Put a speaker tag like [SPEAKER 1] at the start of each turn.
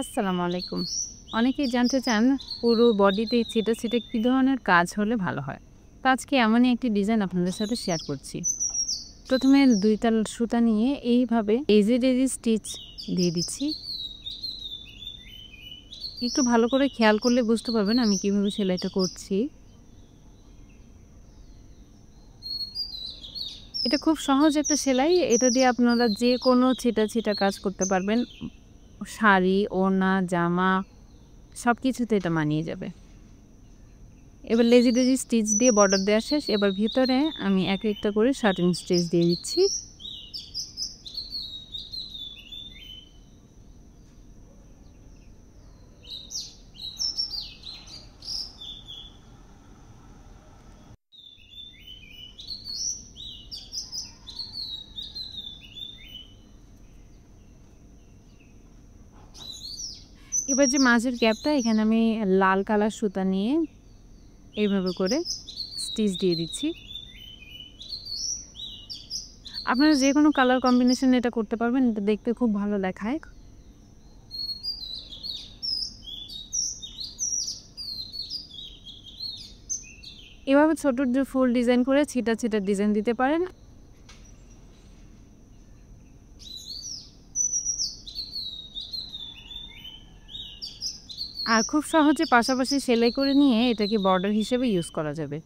[SPEAKER 1] আসসালামু আলাইকুম। অনেকেই জানতে চান পুরো বডিতে ছিটে, ছিটে কী ধরনের কাজ হলে ভালো হয়? তো আজকে এমনই একটি ডিজাইন আপনাদের সাথে শেয়ার করছি। ১ম এ ২ তাল সুতা নিয়ে এইভাবে এজি, ডেজি স্টিচ দিয়ে দিচ্ছি। একটু ভালো করে খেয়াল করলে বুঝতে পারবেন আমি কিভাবে সেলাইটা করছি। এটা খুব সহজ একটা সেলাই। এটা দিয়ে আপনারা যেকোনো ছিটা, ছিটা কাজ করতে পারবেন। শাড়ি, ওড়না, জামা সবকিছুতে এটা মানিয়ে যাবে। এবার লেজি ডেজি স্টিচ দিয়ে বর্ডার দেওয়া শেষ। এবার ভিতরে আমি এক একটা করে শার্টিং স্টিচ দিয়ে দিচ্ছি। এবার যে মাঝের গ্যাপটা এখানে আমি লাল কালার সুতা নিয়ে এইভাবে করে স্টিচ দিয়ে দিচ্ছি। আপনারা যেকোনো কালার কম্বিনেশন এটা করতে পারবেন। এটা দেখতে খুব ভালো দেখায়। এভাবে ছোট যে ফুল ডিজাইন করে ছিটা, ছিটা ডিজাইন দিতে পারেন। আর খুব সহজে পাশাপাশি সেলাই করে নিয়ে এটাকে বর্ডার হিসেবে ইউজ করা যাবে।